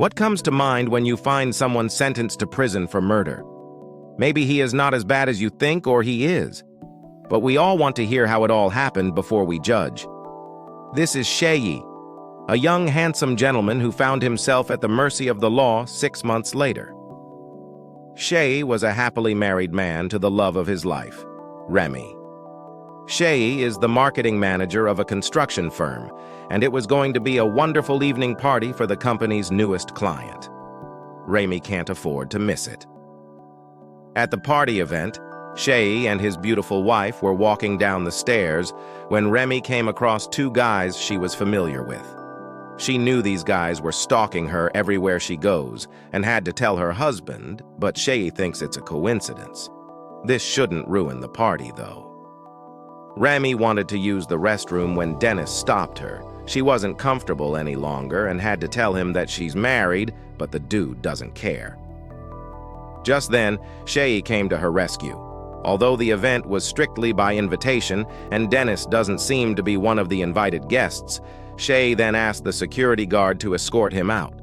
What comes to mind when you find someone sentenced to prison for murder? Maybe he is not as bad as you think, or he is. But we all want to hear how it all happened before we judge. This is Shayi, a young, handsome gentleman who found himself at the mercy of the law 6 months later. Shayi was a happily married man to the love of his life, Remy. Shayi is the marketing manager of a construction firm, and it was going to be a wonderful evening party for the company's newest client. Remy can't afford to miss it. At the party event, Shayi and his beautiful wife were walking down the stairs when Remy came across 2 guys she was familiar with. She knew these guys were stalking her everywhere she goes and had to tell her husband, but Shayi thinks it's a coincidence. This shouldn't ruin the party, though. Remy wanted to use the restroom when Dennis stopped her. She wasn't comfortable any longer and had to tell him that she's married, but the dude doesn't care. Just then, Shayi came to her rescue. Although the event was strictly by invitation and Dennis doesn't seem to be one of the invited guests, Shayi then asked the security guard to escort him out.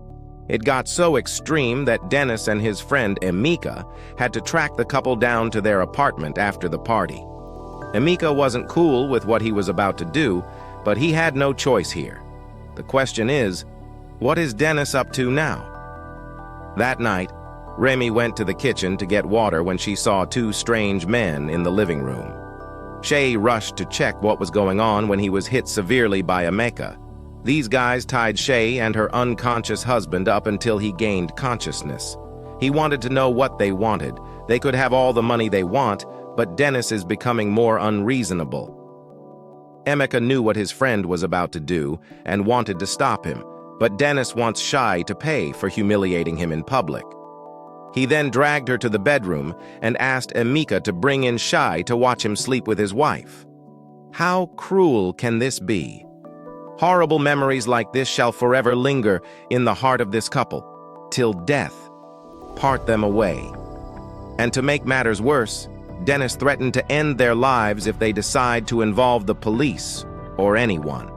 It got so extreme that Dennis and his friend Emika had to track the couple down to their apartment after the party. Emika wasn't cool with what he was about to do, but he had no choice here. The question is, what is Dennis up to now? That night, Remy went to the kitchen to get water when she saw 2 strange men in the living room. Shayi rushed to check what was going on when he was hit severely by Emeka. These guys tied Shayi and her unconscious husband up until he gained consciousness. He wanted to know what they wanted. They could have all the money they want, but Dennis is becoming more unreasonable. Emeka knew what his friend was about to do and wanted to stop him, but Dennis wants Shayi to pay for humiliating him in public. He then dragged her to the bedroom and asked Emeka to bring in Shayi to watch him sleep with his wife. How cruel can this be? Horrible memories like this shall forever linger in the heart of this couple, till death part them away. And to make matters worse, Dennis threatened to end their lives if they decide to involve the police or anyone.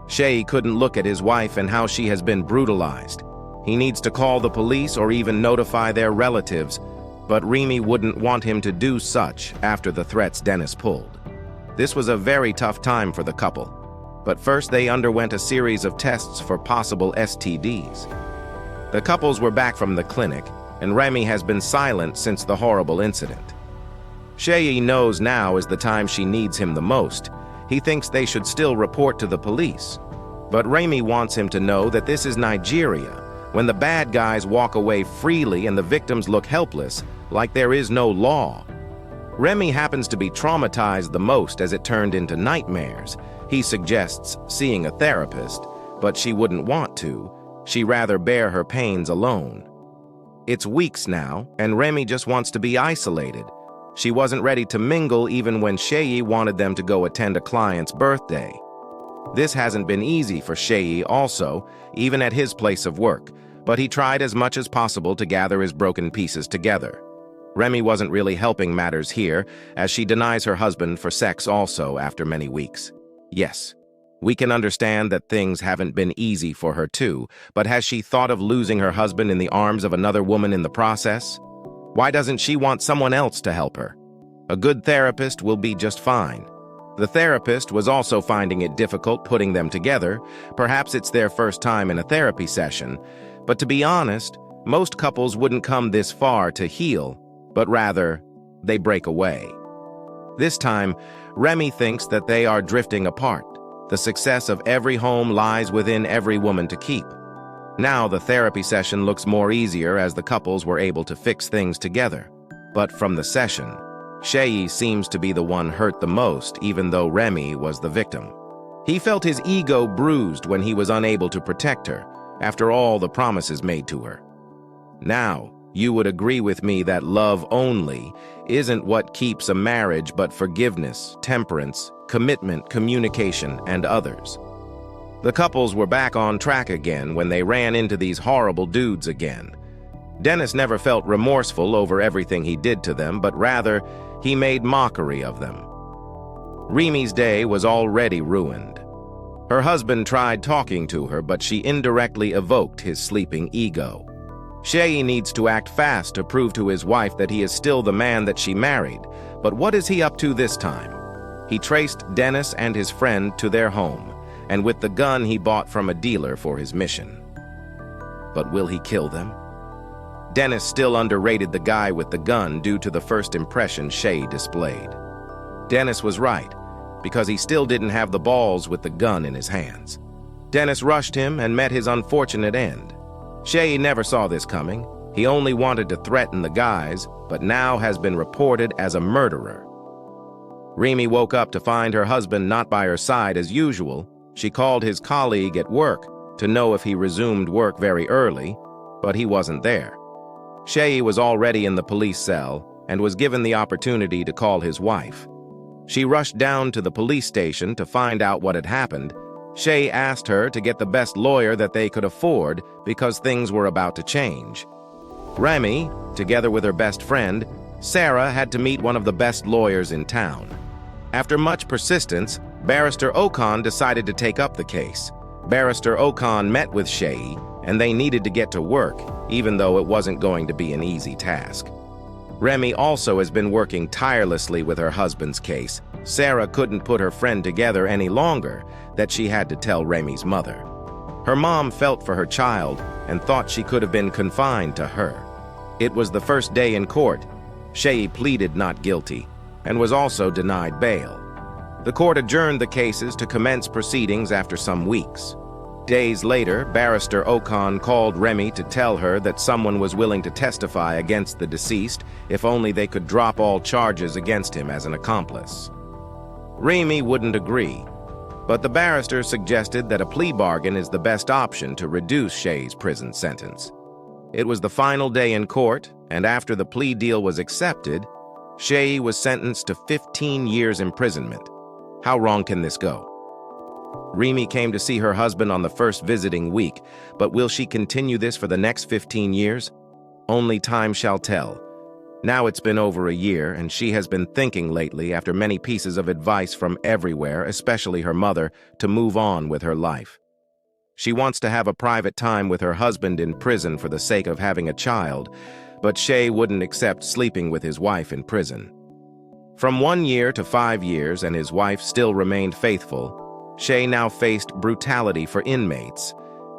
Shayi couldn't look at his wife and how she has been brutalized. He needs to call the police or even notify their relatives, but Remy wouldn't want him to do such after the threats Dennis pulled. This was a very tough time for the couple, but first they underwent a series of tests for possible STDs. The couples were back from the clinic, and Remy has been silent since the horrible incident. Shayi knows now is the time she needs him the most. He thinks they should still report to the police, but Remy wants him to know that this is Nigeria, when the bad guys walk away freely and the victims look helpless, like there is no law. Remy happens to be traumatized the most as it turned into nightmares. He suggests seeing a therapist, but she wouldn't want to. She'd rather bear her pains alone. It's weeks now, and Remy just wants to be isolated. She wasn't ready to mingle even when Shayi wanted them to go attend a client's birthday. This hasn't been easy for Shayi also, even at his place of work, but he tried as much as possible to gather his broken pieces together. Remy wasn't really helping matters here, as she denies her husband for sex also after many weeks. Yes, we can understand that things haven't been easy for her too, but has she thought of losing her husband in the arms of another woman in the process? Why doesn't she want someone else to help her? A good therapist will be just fine. The therapist was also finding it difficult putting them together. Perhaps it's their first time in a therapy session, but to be honest, most couples wouldn't come this far to heal, but rather, they break away. This time, Remy thinks that they are drifting apart. The success of every home lies within every woman to keep. Now the therapy session looks more easier as the couples were able to fix things together. But from the session, Shayi seems to be the one hurt the most, even though Remy was the victim. He felt his ego bruised when he was unable to protect her, after all the promises made to her. Now, you would agree with me that love only isn't what keeps a marriage, but forgiveness, temperance, commitment, communication, and others. The couples were back on track again when they ran into these horrible dudes again. Dennis never felt remorseful over everything he did to them, but rather, he made mockery of them. Remy's day was already ruined. Her husband tried talking to her, but she indirectly evoked his sleeping ego. Shay needs to act fast to prove to his wife that he is still the man that she married. But what is he up to this time? He traced Dennis and his friend to their home, and with the gun he bought from a dealer for his mission. But will he kill them? Dennis still underrated the guy with the gun due to the first impression Shay displayed. Dennis was right, because he still didn't have the balls with the gun in his hands. Dennis rushed him and met his unfortunate end. Shay never saw this coming. He only wanted to threaten the guys, but now has been reported as a murderer. Remy woke up to find her husband not by her side as usual. She called his colleague at work to know if he resumed work very early, but he wasn't there. Shay was already in the police cell and was given the opportunity to call his wife. She rushed down to the police station to find out what had happened. Shay asked her to get the best lawyer that they could afford because things were about to change. Remy, together with her best friend, Sarah, had to meet one of the best lawyers in town. After much persistence, Barrister Ocon decided to take up the case. Barrister Ocon met with Shay, and they needed to get to work, even though it wasn't going to be an easy task. Remy also has been working tirelessly with her husband's case. Sarah couldn't put her friend together any longer that she had to tell Remy's mother. Her mom felt for her child and thought she could have been confined to her. It was the first day in court. Shay pleaded not guilty and was also denied bail. The court adjourned the cases to commence proceedings after some weeks. Days later, Barrister Ocon called Remy to tell her that someone was willing to testify against the deceased if only they could drop all charges against him as an accomplice. Remy wouldn't agree, but the barrister suggested that a plea bargain is the best option to reduce Shay's prison sentence. It was the final day in court, and after the plea deal was accepted, Shay was sentenced to 15 years imprisonment. How wrong can this go? Remy came to see her husband on the first visiting week, but will she continue this for the next 15 years? Only time shall tell. Now it's been over a year, and she has been thinking lately, after many pieces of advice from everywhere, especially her mother, to move on with her life. She wants to have a private time with her husband in prison for the sake of having a child, but Shay wouldn't accept sleeping with his wife in prison. From 1 year to 5 years, and his wife still remained faithful, Shay now faced brutality for inmates,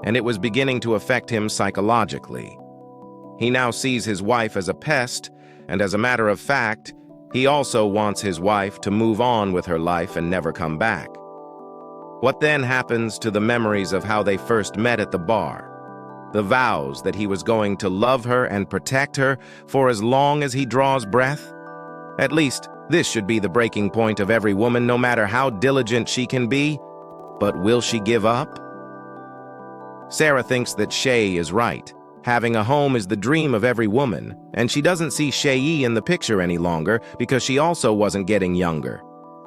and it was beginning to affect him psychologically. He now sees his wife as a pest, and as a matter of fact, he also wants his wife to move on with her life and never come back. What then happens to the memories of how they first met at the bar? The vows that he was going to love her and protect her for as long as he draws breath? At least, this should be the breaking point of every woman, no matter how diligent she can be. But will she give up? Sarah thinks that Shay is right. Having a home is the dream of every woman, and she doesn't see Shay in the picture any longer because she also wasn't getting younger.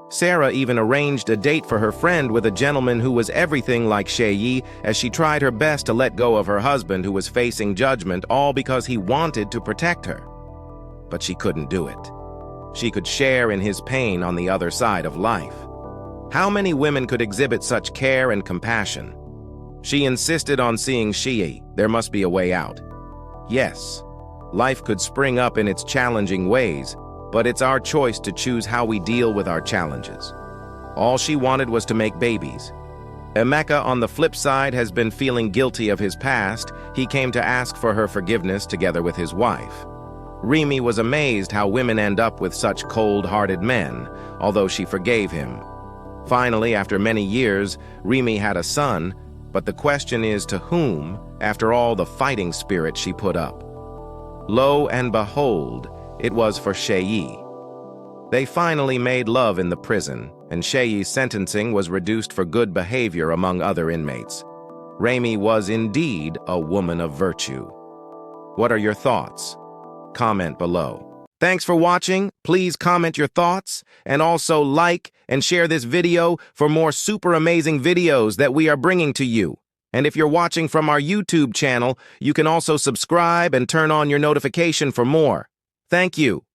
Sarah even arranged a date for her friend with a gentleman who was everything like Shay, as she tried her best to let go of her husband who was facing judgment, all because he wanted to protect her. But she couldn't do it. She could share in his pain on the other side of life. How many women could exhibit such care and compassion? She insisted on seeing Shay. There must be a way out. Yes, life could spring up in its challenging ways, but it's our choice to choose how we deal with our challenges. All she wanted was to make babies. Emeka, on the flip side, has been feeling guilty of his past. He came to ask for her forgiveness together with his wife. Remy was amazed how women end up with such cold-hearted men, although she forgave him. Finally, after many years, Remy had a son, but the question is to whom, after all the fighting spirit she put up? Lo and behold, it was for Shay. They finally made love in the prison, and Shay's sentencing was reduced for good behavior among other inmates. Remy was indeed a woman of virtue. What are your thoughts? Comment below. Thanks for watching. Please comment your thoughts and also like and share this video for more super amazing videos that we are bringing to you. And if you're watching from our YouTube channel, you can also subscribe and turn on your notification for more. Thank you.